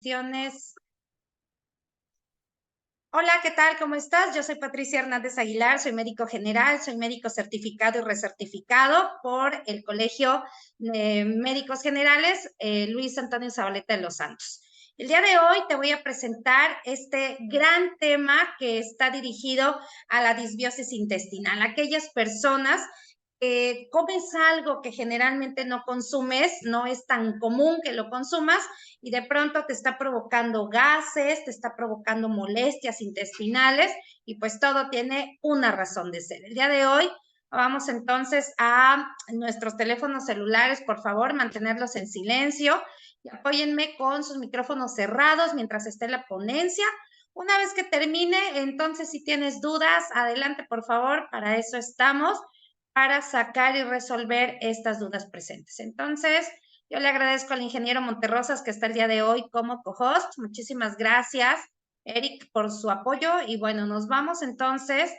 Cuestiones. Hola, ¿qué tal? ¿Cómo estás? Yo soy Patricia Hernández Aguilar, soy médico general, soy médico certificado y recertificado por el Colegio de Médicos Generales Luis Antonio Zabaleta de los Santos. El día de hoy te voy a presentar este gran tema que está dirigido a la disbiosis intestinal, aquellas personas comes algo que generalmente no consumes, no es tan común que lo consumas y de pronto te está provocando gases, te está provocando molestias intestinales y pues todo tiene una razón de ser. El día de hoy vamos entonces a nuestros teléfonos celulares, por favor, mantenerlos en silencio y apóyenme con sus micrófonos cerrados mientras esté la ponencia. Una vez que termine, entonces si tienes dudas, adelante por favor, para eso estamos, para sacar y resolver estas dudas presentes. Entonces, yo le agradezco al ingeniero Monterrosas que está el día de hoy como co-host. Muchísimas gracias, Eric, por su apoyo. Y bueno, nos vamos entonces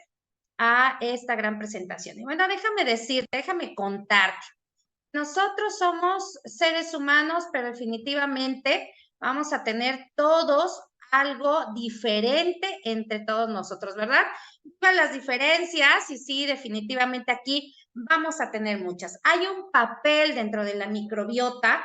a esta gran presentación. Y bueno, déjame contarte. Nosotros somos seres humanos, pero definitivamente vamos a tener todos algo diferente entre todos nosotros, ¿verdad? Las diferencias, y sí, definitivamente aquí vamos a tener muchas. Hay un papel dentro de la microbiota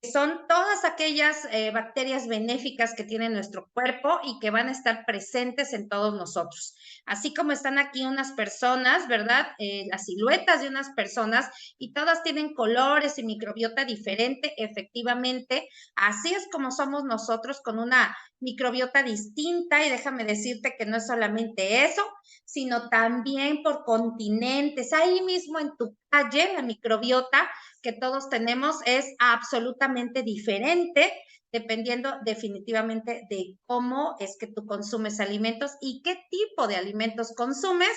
que son todas aquellas bacterias benéficas que tiene nuestro cuerpo y que van a estar presentes en todos nosotros. Así como están aquí unas personas, ¿verdad? Las siluetas de unas personas y todas tienen colores y microbiota diferente, efectivamente. Así es como somos nosotros con una microbiota distinta y déjame decirte que no es solamente eso, sino también por continentes. Ahí mismo en tu calle, la microbiota que todos tenemos es absolutamente diferente dependiendo definitivamente de cómo es que tú consumes alimentos y qué tipo de alimentos consumes.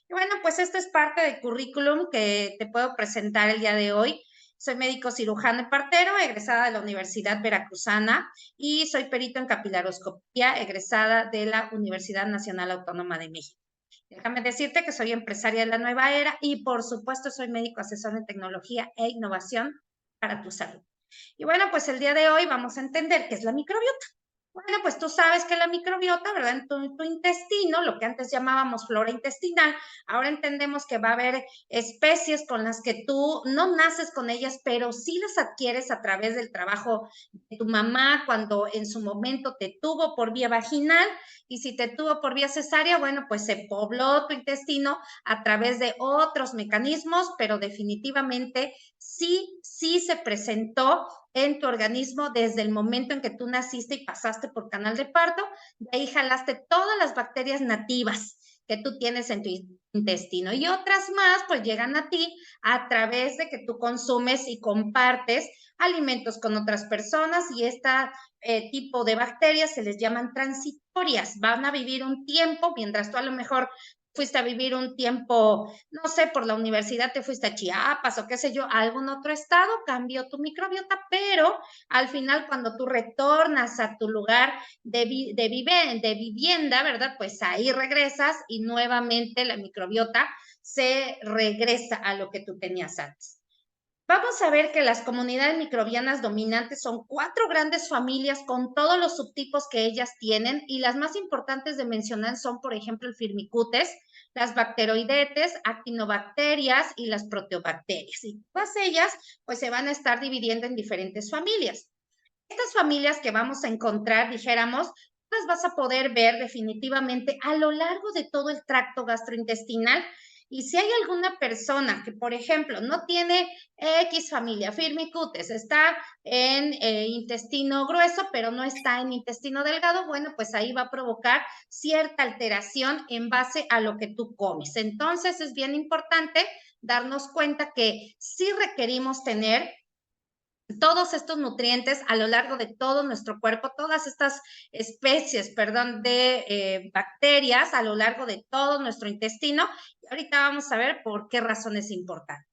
Y bueno, pues esto es parte del currículum que te puedo presentar el día de hoy. Soy médico cirujano y partero, egresada de la Universidad Veracruzana y soy perito en capilaroscopía, egresada de la Universidad Nacional Autónoma de México. Déjame decirte que soy empresaria de la nueva era y por supuesto soy médico asesor en tecnología e innovación para tu salud. Y bueno, pues el día de hoy vamos a entender qué es la microbiota. Bueno, pues tú sabes que la microbiota, ¿verdad? En tu intestino, lo que antes llamábamos flora intestinal, ahora entendemos que va a haber especies con las que tú no naces con ellas, pero sí las adquieres a través del trabajo de tu mamá cuando en su momento te tuvo por vía vaginal y si te tuvo por vía cesárea, bueno, pues se pobló tu intestino a través de otros mecanismos, pero definitivamente sí se presentó en tu organismo desde el momento en que tú naciste y pasaste por canal de parto, de ahí jalaste todas las bacterias nativas que tú tienes en tu intestino y otras más pues llegan a ti a través de que tú consumes y compartes alimentos con otras personas y este tipo de bacterias se les llaman transitorias, van a vivir un tiempo mientras tú a lo mejor fuiste a vivir un tiempo, no sé, por la universidad te fuiste a Chiapas o qué sé yo, a algún otro estado, cambió tu microbiota, pero al final cuando tú retornas a tu lugar de vivienda, ¿verdad? Pues ahí regresas y nuevamente la microbiota se regresa a lo que tú tenías antes. Vamos a ver que las comunidades microbianas dominantes son 4 grandes familias con todos los subtipos que ellas tienen y las más importantes de mencionar son, por ejemplo, el Firmicutes, las bacteroidetes, actinobacterias y las proteobacterias. Y todas ellas pues se van a estar dividiendo en diferentes familias. Estas familias que vamos a encontrar, dijéramos, las vas a poder ver definitivamente a lo largo de todo el tracto gastrointestinal. Y si hay alguna persona que, por ejemplo, no tiene X familia, Firmicutes, está en intestino grueso, pero no está en intestino delgado, bueno, pues ahí va a provocar cierta alteración en base a lo que tú comes. Entonces, es bien importante darnos cuenta que sí requerimos tener todos estos nutrientes a lo largo de todo nuestro cuerpo, todas estas especies, perdón, de bacterias a lo largo de todo nuestro intestino. Y ahorita vamos a ver por qué razón es importante.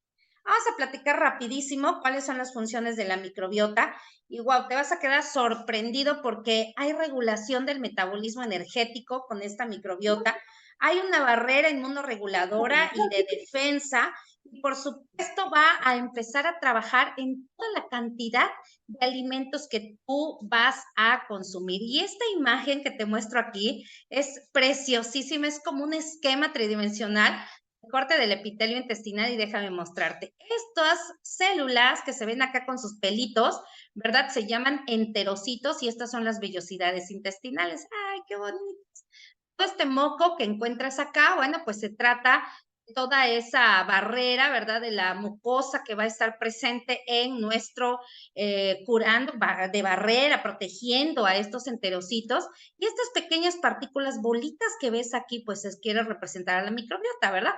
Vamos a platicar rapidísimo cuáles son las funciones de la microbiota. Y wow, te vas a quedar sorprendido porque hay regulación del metabolismo energético con esta microbiota. Hay una barrera inmunoreguladora y de defensa Y por supuesto va a empezar a trabajar en toda la cantidad de alimentos que tú vas a consumir. Y esta imagen que te muestro aquí es preciosísima, es como un esquema tridimensional de corte del epitelio intestinal y déjame mostrarte. Estas células que se ven acá con sus pelitos, ¿verdad? Se llaman enterocitos y estas son las vellosidades intestinales. ¡Ay, qué bonito! Todo este moco que encuentras acá, bueno, pues se trata de toda esa barrera, ¿verdad? De la mucosa que va a estar presente en nuestro curando de barrera, protegiendo a estos enterocitos. Y estas pequeñas partículas, bolitas que ves aquí, pues quiere representar a la microbiota, ¿verdad?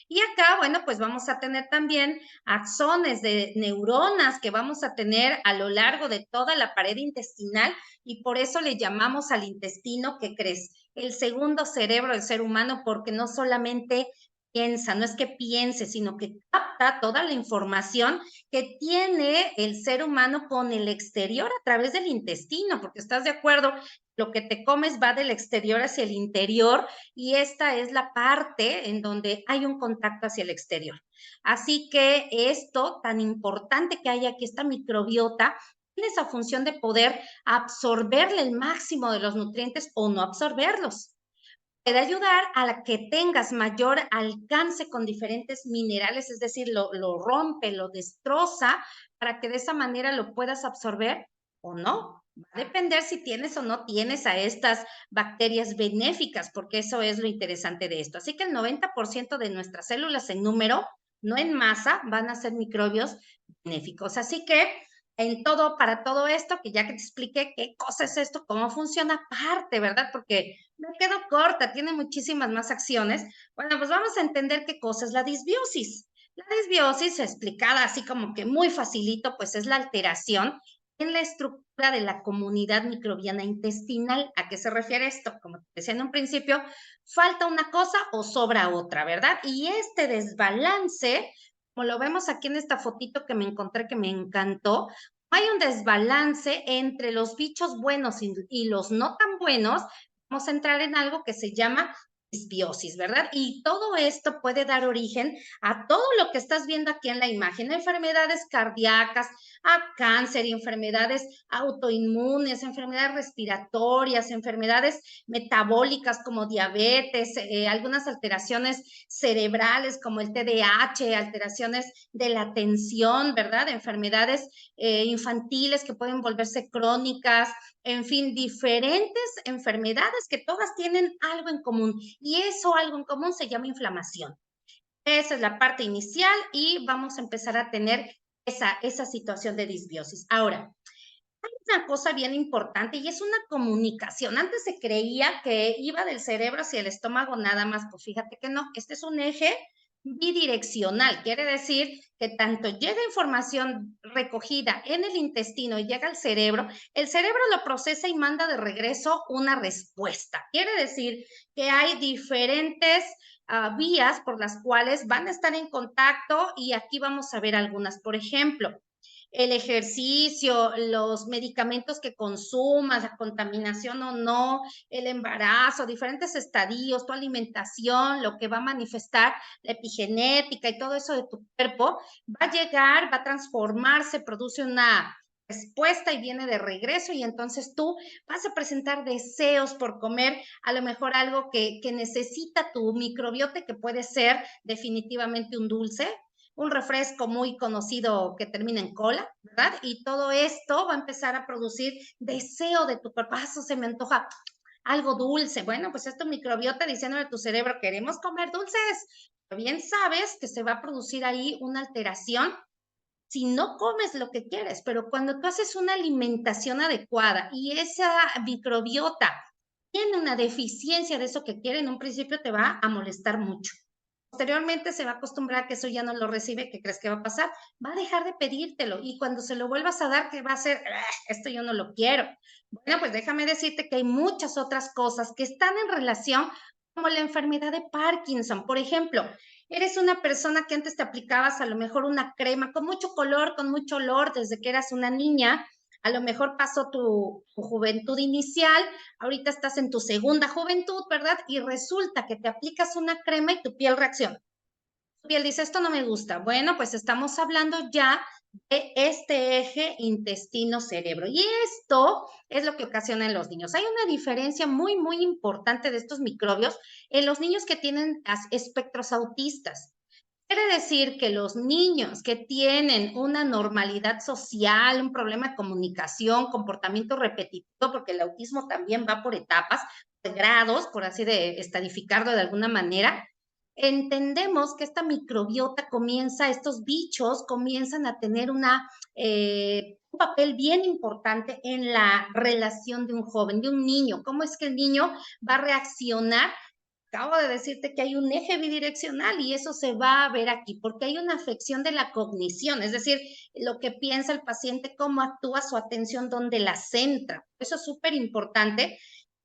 Y acá, bueno, pues vamos a tener también axones de neuronas que vamos a tener a lo largo de toda la pared intestinal y por eso le llamamos al intestino, ¿qué crees? El segundo cerebro del ser humano, porque no solamente piensa, no es que piense, sino que capta toda la información que tiene el ser humano con el exterior a través del intestino, porque estás de acuerdo, lo que te comes va del exterior hacia el interior y esta es la parte en donde hay un contacto hacia el exterior. Así que esto tan importante que hay aquí, esta microbiota, tiene esa función de poder absorberle el máximo de los nutrientes o no absorberlos. Puede ayudar a la que tengas mayor alcance con diferentes minerales, es decir, lo rompe, lo destroza, para que de esa manera lo puedas absorber o no. Va a depender si tienes o no tienes a estas bacterias benéficas, porque eso es lo interesante de esto. Así que el 90% de nuestras células en número, no en masa, van a ser microbios benéficos. Así que en todo, para todo esto, que ya que te expliqué qué cosa es esto, cómo funciona, parte, ¿verdad? Porque me quedo corta, tiene muchísimas más acciones. Bueno, pues vamos a entender qué cosa es la disbiosis. La disbiosis, explicada así como que muy facilito, pues es la alteración en la estructura de la comunidad microbiana intestinal. ¿A qué se refiere esto? Como te decía en un principio, falta una cosa o sobra otra, ¿verdad? Y este desbalance, como lo vemos aquí en esta fotito que me encontré que me encantó, hay un desbalance entre los bichos buenos y los no tan buenos. Vamos a entrar en algo que se llama disbiosis, ¿verdad? Y todo esto puede dar origen a todo lo que estás viendo aquí en la imagen, enfermedades cardíacas, a cáncer, enfermedades autoinmunes, enfermedades respiratorias, enfermedades metabólicas como diabetes, algunas alteraciones cerebrales como el TDAH, alteraciones de la atención, ¿verdad? Enfermedades infantiles que pueden volverse crónicas, en fin, diferentes enfermedades que todas tienen algo en común y eso algo en común se llama inflamación. Esa es la parte inicial y vamos a empezar a tener esa situación de disbiosis. Ahora, hay una cosa bien importante y es una comunicación. Antes se creía que iba del cerebro hacia el estómago nada más, pues fíjate que no, este es un eje bidireccional, quiere decir que tanto llega información recogida en el intestino y llega al cerebro, el cerebro lo procesa y manda de regreso una respuesta. Quiere decir que hay diferentes vías por las cuales van a estar en contacto y aquí vamos a ver algunas. Por ejemplo, el ejercicio, los medicamentos que consumas, la contaminación o no, el embarazo, diferentes estadios, tu alimentación, lo que va a manifestar la epigenética y todo eso de tu cuerpo, va a llegar, va a transformarse, produce una respuesta y viene de regreso y entonces tú vas a presentar deseos por comer a lo mejor algo que necesita tu microbiota, que puede ser definitivamente un dulce, un refresco muy conocido que termina en cola, ¿verdad? Y todo esto va a empezar a producir deseo de tu cuerpo. Ah, eso se me antoja algo dulce. Bueno, pues es tu microbiota diciéndole a tu cerebro, queremos comer dulces. Pero bien sabes que se va a producir ahí una alteración si no comes lo que quieres, pero cuando tú haces una alimentación adecuada y esa microbiota tiene una deficiencia de eso que quiere, en un principio te va a molestar mucho. Posteriormente se va a acostumbrar a que eso ya no lo recibe, ¿qué crees que va a pasar? Va a dejar de pedírtelo y cuando se lo vuelvas a dar, ¿qué va a hacer? Esto yo no lo quiero. Bueno, pues déjame decirte que hay muchas otras cosas que están en relación como la enfermedad de Parkinson. Por ejemplo, eres una persona que antes te aplicabas a lo mejor una crema con mucho color, con mucho olor desde que eras una niña. A lo mejor pasó tu juventud inicial, ahorita estás en tu segunda juventud, ¿verdad? Y resulta que te aplicas una crema y tu piel reacciona. piel dice, esto no me gusta. Bueno, pues estamos hablando ya de este eje intestino-cerebro. Y esto es lo que ocasiona en los niños. Hay una diferencia muy, muy importante de estos microbios en los niños que tienen espectros autistas. Quiere decir que los niños que tienen una normalidad social, un problema de comunicación, comportamiento repetitivo, porque el autismo también va por etapas, de grados, por así de estadificarlo de alguna manera, entendemos que esta microbiota comienza, estos bichos comienzan a tener un papel bien importante en la relación de un joven, de un niño. ¿Cómo es que el niño va a reaccionar? Acabo de decirte que hay un eje bidireccional y eso se va a ver aquí, porque hay una afección de la cognición, es decir, lo que piensa el paciente, cómo actúa, su atención, dónde la centra. Eso es súper importante,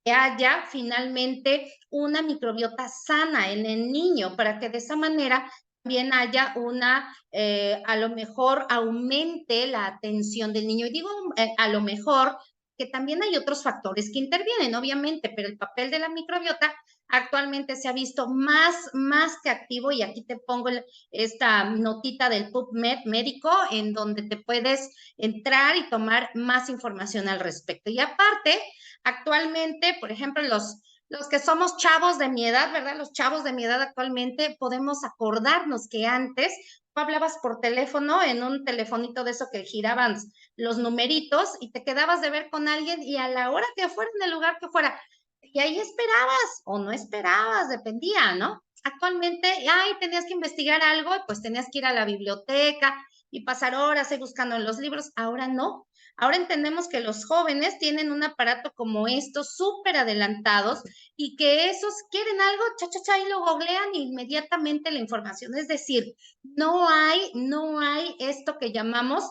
que haya finalmente una microbiota sana en el niño, para que de esa manera también haya a lo mejor aumente la atención del niño. Y digo a lo mejor que también hay otros factores que intervienen, obviamente, pero el papel de la microbiota actualmente se ha visto más que activo, y aquí te pongo esta notita del PubMed médico en donde te puedes entrar y tomar más información al respecto. Y aparte, actualmente, por ejemplo, los que somos chavos de mi edad, ¿verdad? Los chavos de mi edad actualmente podemos acordarnos que antes tú hablabas por teléfono en un telefonito de eso que giraban los numeritos y te quedabas de ver con alguien y a la hora que fuera, en el lugar que fuera, y ahí esperabas o no esperabas, dependía, ¿no? Actualmente, ay, tenías que investigar algo, pues tenías que ir a la biblioteca y pasar horas ahí buscando en los libros. Ahora no. Ahora entendemos que los jóvenes tienen un aparato como estos súper adelantados y que esos quieren algo, cha, cha, cha, y lo googlean inmediatamente la información. Es decir, no hay esto que llamamos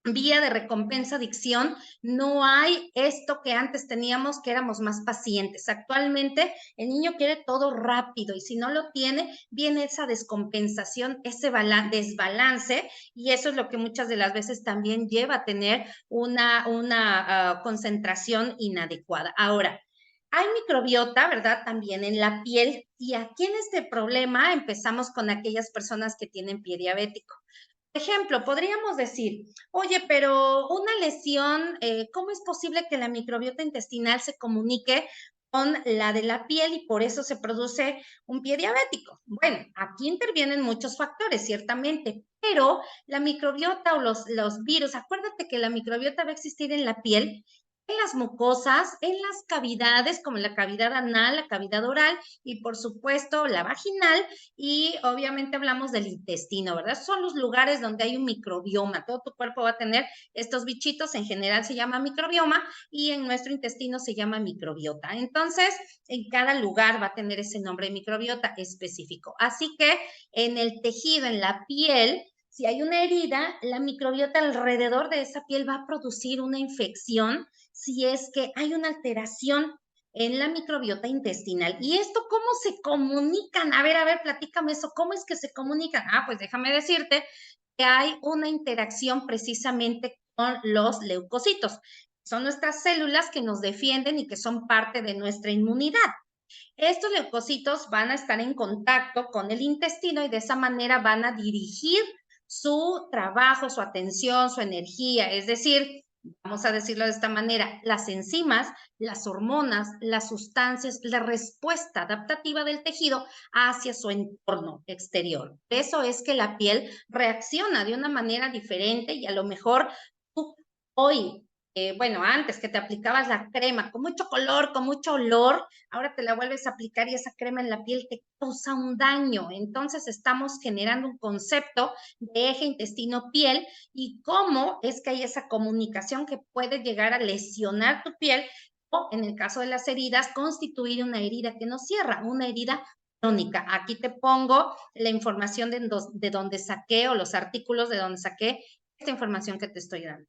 vía de recompensa adicción, no hay esto que antes teníamos, que éramos más pacientes. Actualmente el niño quiere todo rápido y si no lo tiene, viene esa descompensación, ese desbalance, y eso es lo que muchas de las veces también lleva a tener una concentración inadecuada. Ahora, hay microbiota, ¿verdad? También en la piel, y aquí en este problema empezamos con aquellas personas que tienen pie diabético. Ejemplo, podríamos decir, oye, pero una lesión, ¿cómo es posible que la microbiota intestinal se comunique con la de la piel y por eso se produce un pie diabético? Bueno, aquí intervienen muchos factores, ciertamente, pero la microbiota o los virus, acuérdate que la microbiota va a existir en la piel, en las mucosas, en las cavidades, como la cavidad anal, la cavidad oral y por supuesto la vaginal, y obviamente hablamos del intestino, ¿verdad? Son los lugares donde hay un microbioma. Todo tu cuerpo va a tener estos bichitos, en general se llama microbioma y en nuestro intestino se llama microbiota. Entonces, en cada lugar va a tener ese nombre de microbiota específico. Así que en el tejido, en la piel, si hay una herida, la microbiota alrededor de esa piel va a producir una infección si es que hay una alteración en la microbiota intestinal. ¿Y esto cómo se comunican? A ver, platícame eso. ¿Cómo es que se comunican? Ah, pues déjame decirte que hay una interacción precisamente con los leucocitos. Son nuestras células que nos defienden y que son parte de nuestra inmunidad. Estos leucocitos van a estar en contacto con el intestino y de esa manera van a dirigir su trabajo, su atención, su energía. Es decir, vamos a decirlo de esta manera, las enzimas, las hormonas, las sustancias, la respuesta adaptativa del tejido hacia su entorno exterior. Eso es que la piel reacciona de una manera diferente y a lo mejor tú hoy, bueno, antes que te aplicabas la crema con mucho color, con mucho olor, ahora te la vuelves a aplicar y esa crema en la piel te causa un daño. Entonces estamos generando un concepto de eje intestino-piel y cómo es que hay esa comunicación que puede llegar a lesionar tu piel o, en el caso de las heridas, constituir una herida que no cierra, una herida crónica. Aquí te pongo la información de donde saqué o los artículos de donde saqué esta información que te estoy dando.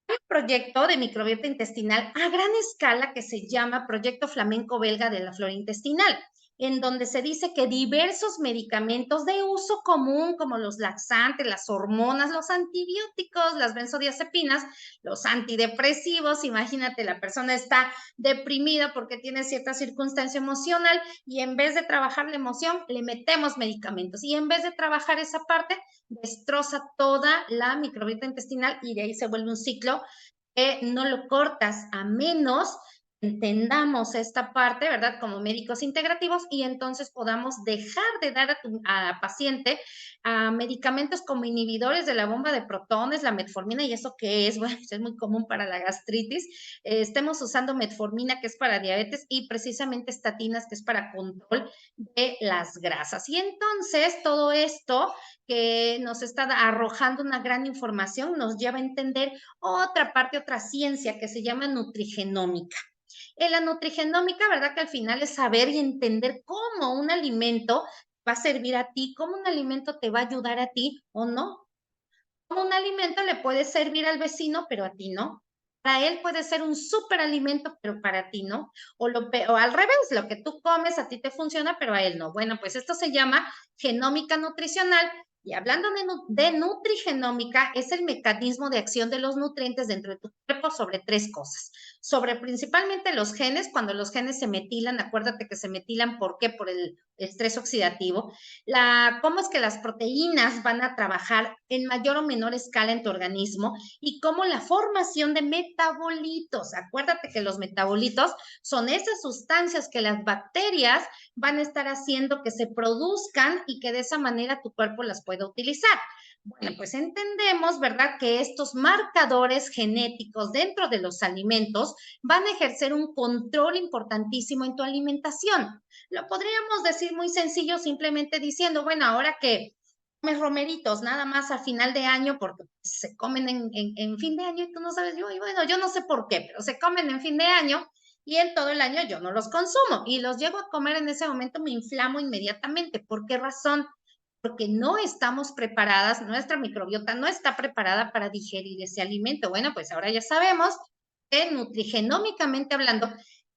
Hay un proyecto de microbiota intestinal a gran escala que se llama Proyecto Flamenco Belga de la Flora Intestinal. en donde se dice que diversos medicamentos de uso común, como los laxantes, las hormonas, los antibióticos, las benzodiazepinas, los antidepresivos, imagínate, la persona está deprimida porque tiene cierta circunstancia emocional y en vez de trabajar la emoción, le metemos medicamentos y en vez de trabajar esa parte, destroza toda la microbiota intestinal y de ahí se vuelve un ciclo que no lo cortas a menos entendamos esta parte, ¿verdad? Como médicos integrativos y entonces podamos dejar de dar a paciente medicamentos como inhibidores de la bomba de protones, la metformina, y eso que es, bueno, es muy común para la gastritis. Estemos usando metformina, que es para diabetes, y precisamente estatinas, que es para control de las grasas. Y entonces todo esto que nos está arrojando una gran información nos lleva a entender otra parte, otra ciencia que se llama nutrigenómica. En la nutrigenómica, ¿verdad? Que al final es saber y entender cómo un alimento va a servir a ti, cómo un alimento te va a ayudar a ti o no. Cómo un alimento le puede servir al vecino, pero a ti no. Para él puede ser un superalimento, pero para ti no. O al revés, lo que tú comes a ti te funciona, pero a él no. Bueno, pues esto se llama genómica nutricional. Y hablando de nutrigenómica, es el mecanismo de acción de los nutrientes dentro de tu cuerpo sobre tres cosas. Sobre principalmente los genes, cuando los genes se metilan, acuérdate que se metilan, ¿por qué? Por el estrés oxidativo. Cómo es que las proteínas van a trabajar en mayor o menor escala en tu organismo y cómo la formación de metabolitos. Acuérdate que los metabolitos son esas sustancias que las bacterias van a estar haciendo que se produzcan y que de esa manera tu cuerpo las pueda utilizar. Bueno, pues entendemos, ¿verdad?, que estos marcadores genéticos dentro de los alimentos van a ejercer un control importantísimo en tu alimentación. Lo podríamos decir muy sencillo simplemente diciendo, bueno, ahora que comes romeritos nada más a final de año porque se comen en fin de año y tú no sabes, yo, y bueno, yo no sé por qué, pero se comen en fin de año y en todo el año yo no los consumo y los llego a comer en ese momento, me inflamo inmediatamente. ¿Por qué razón? Porque no estamos preparadas, nuestra microbiota no está preparada para digerir ese alimento. Bueno, pues ahora ya sabemos que nutrigenómicamente hablando,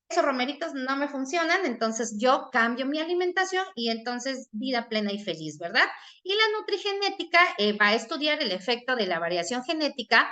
esos romeritos no me funcionan, entonces yo cambio mi alimentación y entonces vida plena y feliz, ¿verdad? Y la nutrigenética va a estudiar el efecto de la variación genética,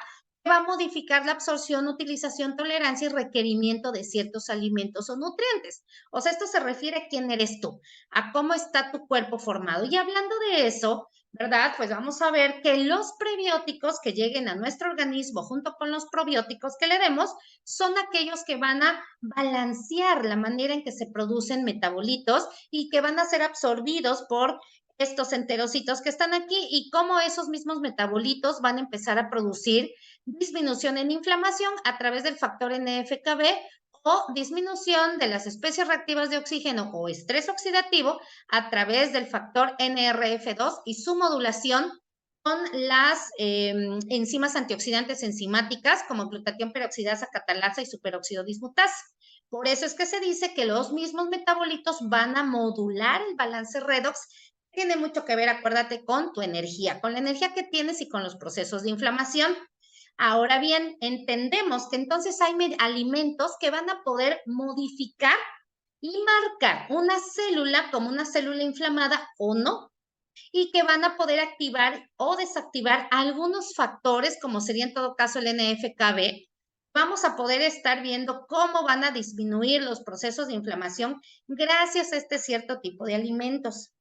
va a modificar la absorción, utilización, tolerancia y requerimiento de ciertos alimentos o nutrientes. O sea, esto se refiere a quién eres tú, a cómo está tu cuerpo formado. Y hablando de eso, ¿verdad? Pues vamos a ver que los prebióticos que lleguen a nuestro organismo junto con los probióticos que le demos son aquellos que van a balancear la manera en que se producen metabolitos y que van a ser absorbidos por estos enterocitos que están aquí y cómo esos mismos metabolitos van a empezar a producir disminución en inflamación a través del factor NF-κB o disminución de las especies reactivas de oxígeno o estrés oxidativo a través del factor NRF2 y su modulación con las enzimas antioxidantes enzimáticas como glutatión peroxidasa, catalasa y superóxido dismutasa. Por eso es que se dice que los mismos metabolitos van a modular el balance redox. Tiene mucho que ver, acuérdate, con tu energía, con la energía que tienes y con los procesos de inflamación. Ahora bien, entendemos que entonces hay alimentos que van a poder modificar y marcar una célula como una célula inflamada o no, y que van a poder activar o desactivar algunos factores, como sería en todo caso el NF-κB. Vamos a poder estar viendo cómo van a disminuir los procesos de inflamación gracias a este cierto tipo de alimentos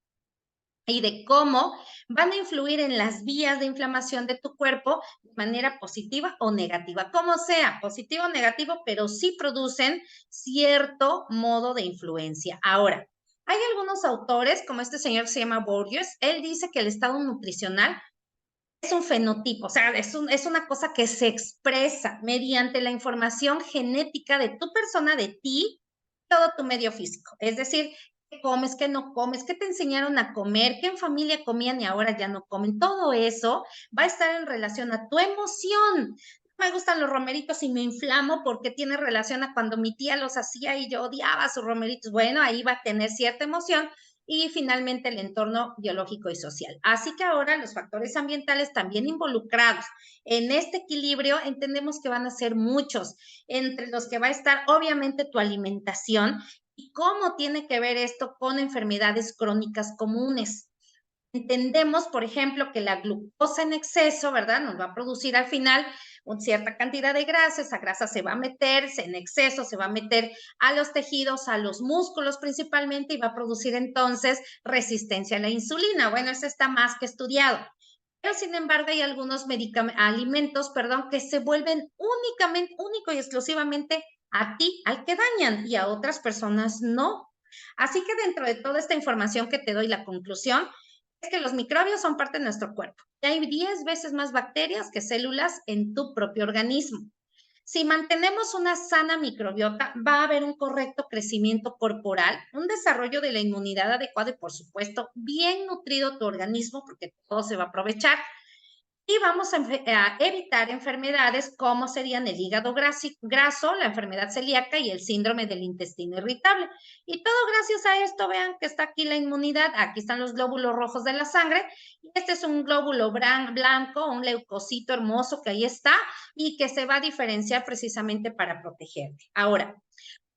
y de cómo van a influir en las vías de inflamación de tu cuerpo de manera positiva o negativa, como sea, positivo o negativo, pero sí producen cierto modo de influencia. Ahora, hay algunos autores, como este señor que se llama Borges, él dice que el estado nutricional es un fenotipo, o sea, es una cosa que se expresa mediante la información genética de tu persona, de ti, todo tu medio físico. Es decir, qué comes, qué no comes, qué te enseñaron a comer, qué en familia comían y ahora ya no comen. Todo eso va a estar en relación a tu emoción. Me gustan los romeritos y me inflamo porque tiene relación a cuando mi tía los hacía y yo odiaba sus romeritos. Bueno, ahí va a tener cierta emoción y finalmente el entorno biológico y social. Así que ahora los factores ambientales también involucrados en este equilibrio entendemos que van a ser muchos, entre los que va a estar obviamente tu alimentación ¿Y cómo tiene que ver esto con enfermedades crónicas comunes? Entendemos, por ejemplo, que la glucosa en exceso, ¿verdad? Nos va a producir al final una cierta cantidad de grasa, esa grasa se va a meter en exceso, se va a meter a los tejidos, a los músculos principalmente, y va a producir entonces resistencia a la insulina. Bueno, eso está más que estudiado. Pero sin embargo, hay algunos alimentos, perdón, que se vuelven único y exclusivamente a ti, al que dañan, y a otras personas no. Así que dentro de toda esta información que te doy, la conclusión es que los microbios son parte de nuestro cuerpo. Y hay 10 veces más bacterias que células en tu propio organismo. Si mantenemos una sana microbiota, va a haber un correcto crecimiento corporal, un desarrollo de la inmunidad adecuado y, por supuesto, bien nutrido tu organismo, porque todo se va a aprovechar. Y vamos a evitar enfermedades como serían el hígado graso, la enfermedad celíaca y el síndrome del intestino irritable. Y todo gracias a esto, vean que está aquí la inmunidad, aquí están los glóbulos rojos de la sangre, y este es un glóbulo blanco, un leucocito hermoso que ahí está y que se va a diferenciar precisamente para protegerte. Ahora,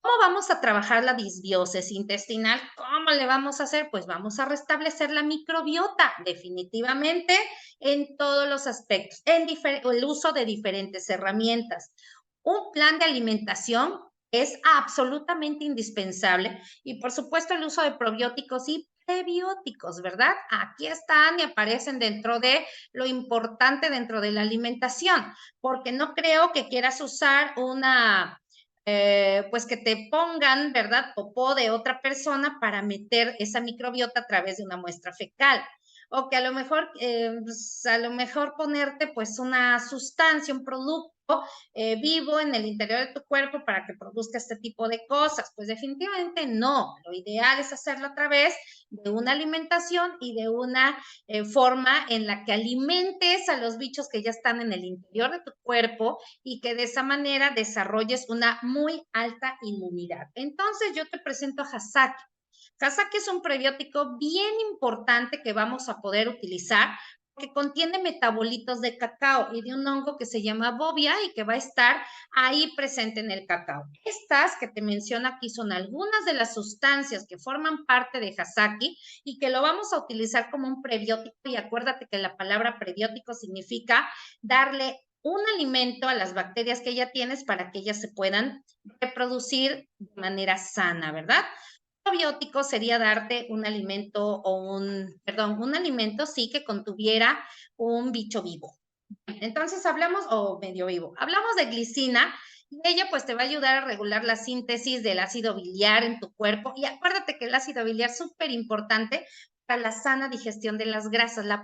¿cómo vamos a trabajar la disbiosis intestinal? ¿Cómo le vamos a hacer? Pues vamos a restablecer la microbiota, definitivamente, en todos los aspectos, en el uso de diferentes herramientas. Un plan de alimentación es absolutamente indispensable y, por supuesto, el uso de probióticos y prebióticos, ¿verdad? Aquí están y aparecen dentro de lo importante dentro de la alimentación, porque no creo que quieras usar pues que te pongan, ¿verdad? Popó de otra persona para meter esa microbiota a través de una muestra fecal. O que pues, a lo mejor ponerte pues una sustancia, un producto vivo en el interior de tu cuerpo para que produzca este tipo de cosas. Pues definitivamente no. Lo ideal es hacerlo a través de una alimentación y de una forma en la que alimentes a los bichos que ya están en el interior de tu cuerpo y que de esa manera desarrolles una muy alta inmunidad. Entonces yo te presento a Hasaki. Hasaki es un prebiótico bien importante que vamos a poder utilizar porque contiene metabolitos de cacao y de un hongo que se llama bobia y que va a estar ahí presente en el cacao. Estas que te menciono aquí son algunas de las sustancias que forman parte de Hasaki y que lo vamos a utilizar como un prebiótico, y acuérdate que la palabra prebiótico significa darle un alimento a las bacterias que ya tienes para que ellas se puedan reproducir de manera sana, ¿verdad? Probiótico sería darte un alimento un alimento sí que contuviera un bicho vivo. Entonces hablamos, o medio vivo, hablamos de glicina y ella pues te va a ayudar a regular la síntesis del ácido biliar en tu cuerpo. Y acuérdate que el ácido biliar es súper importante para la sana digestión de las grasas, la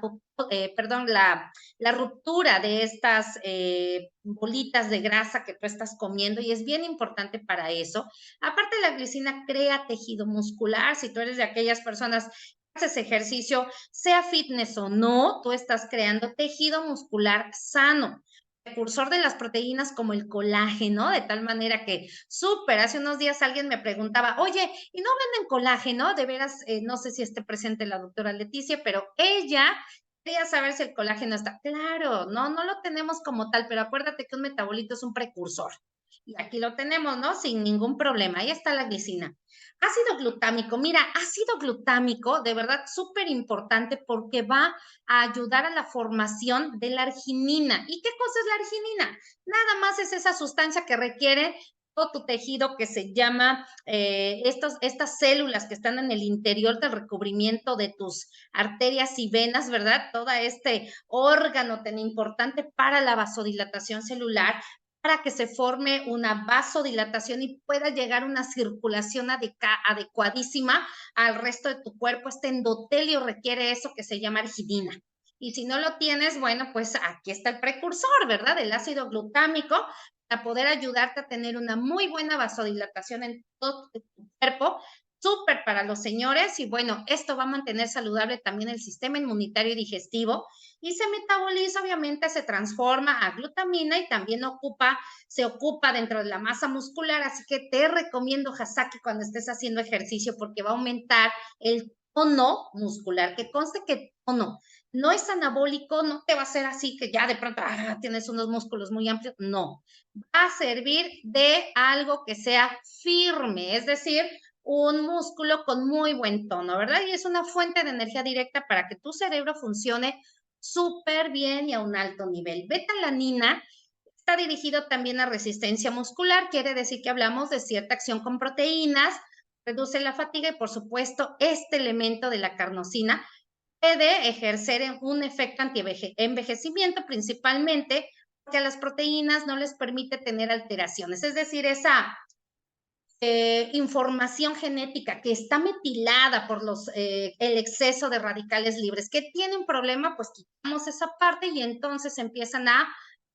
ruptura de estas bolitas de grasa que tú estás comiendo, y es bien importante para eso. Aparte, la glicina crea tejido muscular. Si tú eres de aquellas personas que haces ejercicio, sea fitness o no, tú estás creando tejido muscular sano, precursor de las proteínas como el colágeno, de tal manera que súper, hace unos días alguien me preguntaba, oye, ¿y no venden colágeno? De veras, no sé si esté presente la doctora Leticia, pero ella quería saber si el colágeno está. Claro, no lo tenemos como tal, pero acuérdate que un metabolito es un precursor. Y aquí lo tenemos, ¿no? Sin ningún problema. Ahí está la glicina. Ácido glutámico, mira, ácido glutámico, de verdad, súper importante porque va a ayudar a la formación de la arginina. ¿Y qué cosa es la arginina? Nada más es esa sustancia que requiere todo tu tejido, que se llama estas células que están en el interior del recubrimiento de tus arterias y venas, ¿verdad? Todo este órgano tan importante para la vasodilatación celular, para que se forme una vasodilatación y pueda llegar una circulación adecuadísima al resto de tu cuerpo. Este endotelio requiere eso que se llama arginina. Y si no lo tienes, bueno, pues aquí está el precursor, ¿verdad? El ácido glutámico, para poder ayudarte a tener una muy buena vasodilatación en todo tu cuerpo. Súper para los señores, y bueno, esto va a mantener saludable también el sistema inmunitario y digestivo, y se metaboliza, obviamente, se transforma a glutamina y también se ocupa dentro de la masa muscular. Así que te recomiendo Hasaki cuando estés haciendo ejercicio porque va a aumentar el tono muscular, que conste que tono no es anabólico, no te va a hacer así que ya de pronto tienes unos músculos muy amplios, no, va a servir de algo que sea firme, es decir, un músculo con muy buen tono, ¿verdad? Y es una fuente de energía directa para que tu cerebro funcione súper bien y a un alto nivel. Beta-alanina está dirigido también a resistencia muscular, quiere decir que hablamos de cierta acción con proteínas, reduce la fatiga y por supuesto este elemento de la carnosina puede ejercer un efecto anti-envejecimiento principalmente porque a las proteínas no les permite tener alteraciones, es decir, esa información genética que está metilada por el exceso de radicales libres, que tiene un problema, pues quitamos esa parte y entonces empiezan a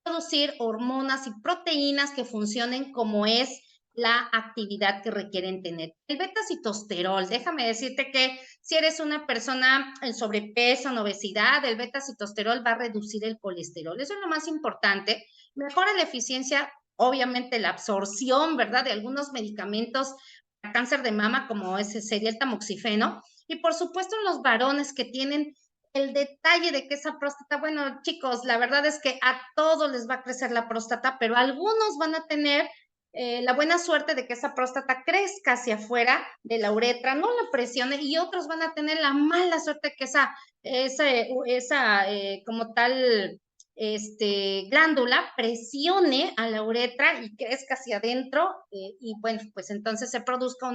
producir hormonas y proteínas que funcionen como es la actividad que requieren tener. El beta-citosterol, déjame decirte que si eres una persona en sobrepeso, en obesidad, el beta-citosterol va a reducir el colesterol. Eso es lo más importante. Mejora la eficiencia, obviamente la absorción, ¿verdad?, de algunos medicamentos para cáncer de mama, como ese sería el tamoxifeno, y por supuesto los varones que tienen el detalle de que esa próstata, bueno, chicos, la verdad es que a todos les va a crecer la próstata, pero algunos van a tener la buena suerte de que esa próstata crezca hacia afuera de la uretra, no la presione, y otros van a tener la mala suerte de que esa como tal glándula presione a la uretra y crezca hacia adentro y bueno, pues entonces se produzca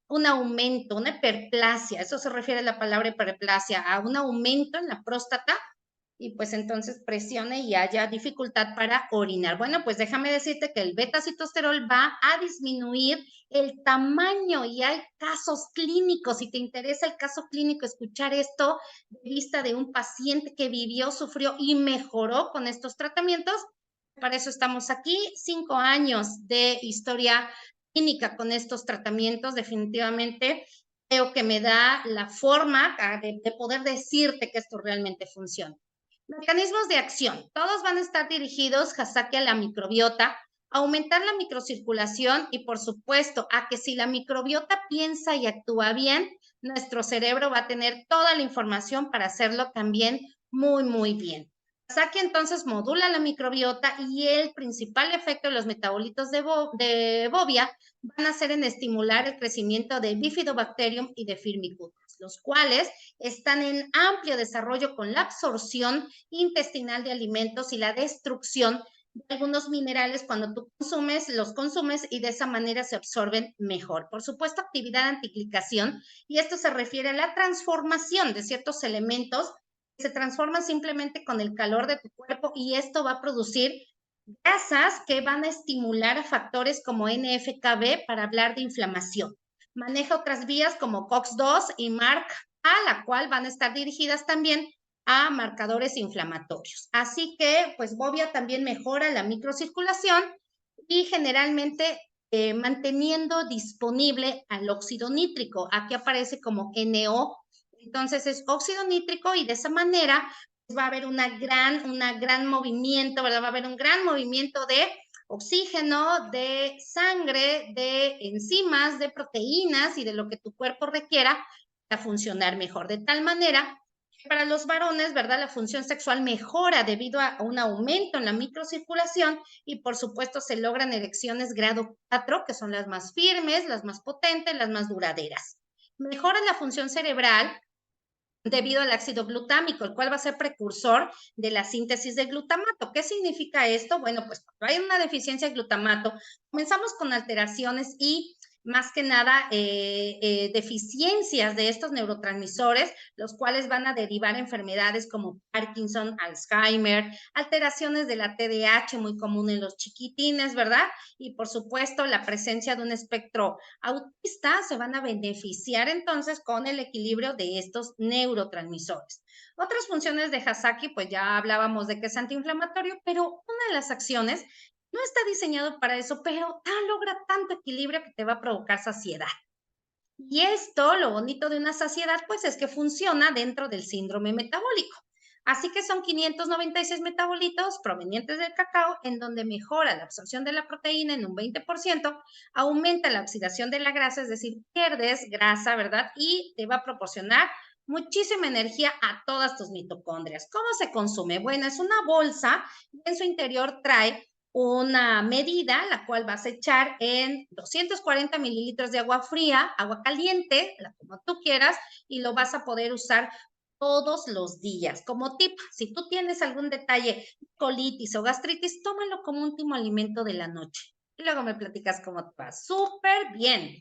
un aumento, una hiperplasia, eso se refiere a la palabra hiperplasia, a un aumento en la próstata y pues entonces presione y haya dificultad para orinar. Bueno, pues déjame decirte que el beta-citosterol va a disminuir el tamaño y hay casos clínicos. Si te interesa el caso clínico, escuchar esto de vista de un paciente que vivió, sufrió y mejoró con estos tratamientos, para eso estamos aquí, 5 años de historia clínica con estos tratamientos, definitivamente creo que me da la forma de poder decirte que esto realmente funciona. Mecanismos de acción. Todos van a estar dirigidos, Hasaki, a la microbiota, a aumentar la microcirculación y, por supuesto, a que si la microbiota piensa y actúa bien, nuestro cerebro va a tener toda la información para hacerlo también muy, muy bien. Hasaki entonces modula la microbiota y el principal efecto de los metabolitos de Bovia van a ser en estimular el crecimiento de Bifidobacterium y de Firmicutes, los cuales están en amplio desarrollo con la absorción intestinal de alimentos y la destrucción de algunos minerales cuando tú los consumes y de esa manera se absorben mejor. Por supuesto, actividad antiglicación, y esto se refiere a la transformación de ciertos elementos que se transforman simplemente con el calor de tu cuerpo y esto va a producir grasas que van a estimular a factores como NF-κB para hablar de inflamación. Maneja otras vías como COX-2 y MARC-A, la cual van a estar dirigidas también a marcadores inflamatorios. Así que, pues, Bovia también mejora la microcirculación y generalmente manteniendo disponible al óxido nítrico. Aquí aparece como NO. Entonces es óxido nítrico y de esa manera va a haber un gran movimiento, ¿verdad? Va a haber un gran movimiento de oxígeno, de sangre, de enzimas, de proteínas y de lo que tu cuerpo requiera para funcionar mejor. De tal manera que para los varones, ¿verdad? La función sexual mejora debido a un aumento en la microcirculación y por supuesto se logran erecciones grado 4, que son las más firmes, las más potentes, las más duraderas. Mejora la función cerebral debido al ácido glutámico, el cual va a ser precursor de la síntesis de glutamato. ¿Qué significa esto? Bueno, pues cuando hay una deficiencia de glutamato, comenzamos con alteraciones y más que nada deficiencias de estos neurotransmisores, los cuales van a derivar enfermedades como Parkinson, Alzheimer, alteraciones de la TDAH muy común en los chiquitines, ¿verdad? Y por supuesto la presencia de un espectro autista se van a beneficiar entonces con el equilibrio de estos neurotransmisores. Otras funciones de Hasaki, pues ya hablábamos de que es antiinflamatorio, pero una de las acciones no está diseñado para eso, pero logra tanto equilibrio que te va a provocar saciedad. Y esto, lo bonito de una saciedad, pues es que funciona dentro del síndrome metabólico. Así que son 596 metabolitos provenientes del cacao, en donde mejora la absorción de la proteína en un 20%, aumenta la oxidación de la grasa, es decir, pierdes grasa, ¿verdad? Y te va a proporcionar muchísima energía a todas tus mitocondrias. ¿Cómo se consume? Bueno, es una bolsa y en su interior trae una medida, la cual vas a echar en 240 mililitros de agua fría, agua caliente, como tú quieras, y lo vas a poder usar todos los días. Como tip, si tú tienes algún detalle, colitis o gastritis, tómalo como último alimento de la noche. Y luego me platicas cómo te va. Súper bien.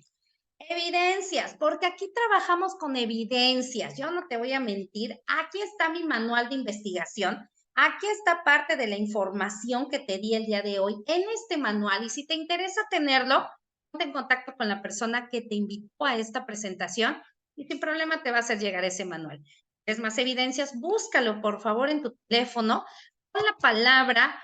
Evidencias, porque aquí trabajamos con evidencias. Yo no te voy a mentir. Aquí está mi manual de investigación. Aquí está parte de la información que te di el día de hoy en este manual. Y si te interesa tenerlo, ponte en contacto con la persona que te invitó a esta presentación y sin problema te va a hacer llegar ese manual. ¿Es más evidencias? Búscalo, por favor, en tu teléfono. Pon la palabra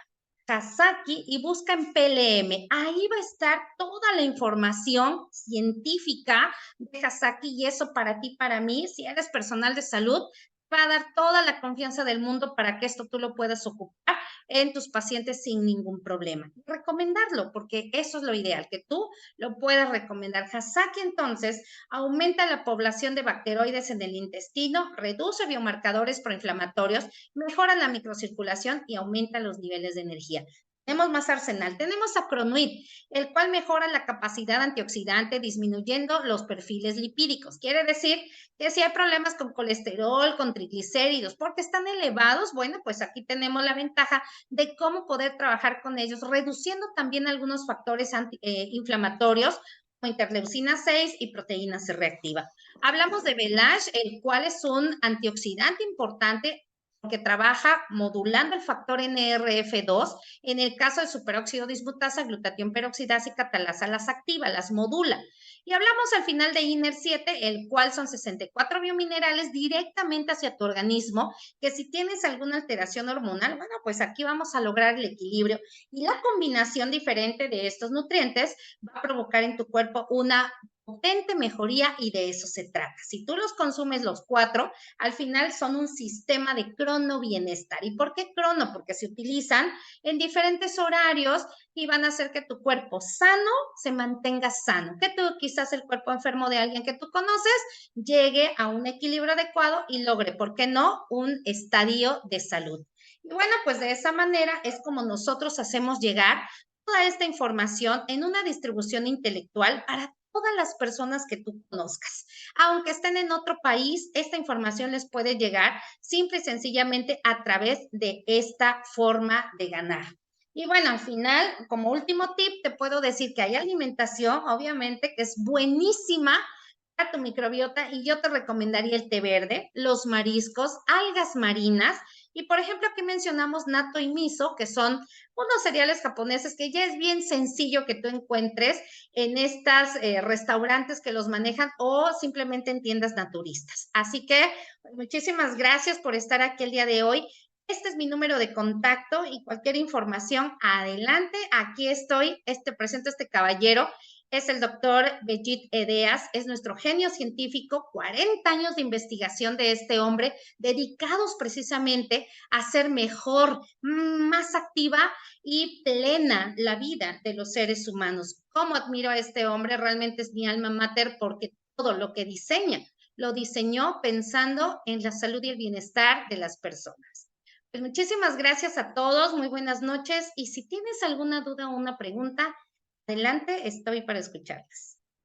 Kazaki y busca en PLM. Ahí va a estar toda la información científica de Kazaki y eso para ti, para mí, si eres personal de salud, va a dar toda la confianza del mundo para que esto tú lo puedas ocupar en tus pacientes sin ningún problema. Recomendarlo, porque eso es lo ideal, que tú lo puedas recomendar. Kazaki entonces aumenta la población de bacteroides en el intestino, reduce biomarcadores proinflamatorios, mejora la microcirculación y aumenta los niveles de energía. Tenemos más arsenal. Tenemos acronuit, el cual mejora la capacidad antioxidante disminuyendo los perfiles lipídicos. Quiere decir que si hay problemas con colesterol, con triglicéridos, porque están elevados, bueno, pues aquí tenemos la ventaja de cómo poder trabajar con ellos, reduciendo también algunos factores inflamatorios como interleucina 6 y proteína C reactiva. Hablamos de Velash, el cual es un antioxidante importante que trabaja modulando el factor NRF2. En el caso de superóxido dismutasa, glutatión peroxidasa y catalasa las activa, las modula. Y hablamos al final de INER7, el cual son 64 biominerales directamente hacia tu organismo, que si tienes alguna alteración hormonal, bueno, pues aquí vamos a lograr el equilibrio y la combinación diferente de estos nutrientes va a provocar en tu cuerpo una potente mejoría y de eso se trata. Si tú los consumes los 4, al final son un sistema de crono bienestar. ¿Y por qué crono? Porque se utilizan en diferentes horarios y van a hacer que tu cuerpo sano se mantenga sano. Que tú quizás el cuerpo enfermo de alguien que tú conoces llegue a un equilibrio adecuado y logre, ¿por qué no?, un estadio de salud. Y bueno, pues de esa manera es como nosotros hacemos llegar toda esta información en una distribución intelectual para todas las personas que tú conozcas. Aunque estén en otro país, esta información les puede llegar simple y sencillamente a través de esta forma de ganar. Y bueno, al final, como último tip, te puedo decir que hay alimentación, obviamente, que es buenísima para tu microbiota y yo te recomendaría el té verde, los mariscos, algas marinas y, por ejemplo, aquí mencionamos natto y miso, que son unos cereales japoneses que ya es bien sencillo que tú encuentres en estos restaurantes que los manejan o simplemente en tiendas naturistas. Así que pues, muchísimas gracias por estar aquí el día de hoy. Este es mi número de contacto y cualquier información, adelante, aquí estoy, presento a este caballero, es el doctor Bejit Edeas, es nuestro genio científico, 40 años de investigación de este hombre, dedicados precisamente a hacer mejor, más activa y plena la vida de los seres humanos. Cómo admiro a este hombre, realmente es mi alma mater porque todo lo que diseña, lo diseñó pensando en la salud y el bienestar de las personas. Pues muchísimas gracias a todos, muy buenas noches y si tienes alguna duda o una pregunta, adelante, estoy para escucharlas.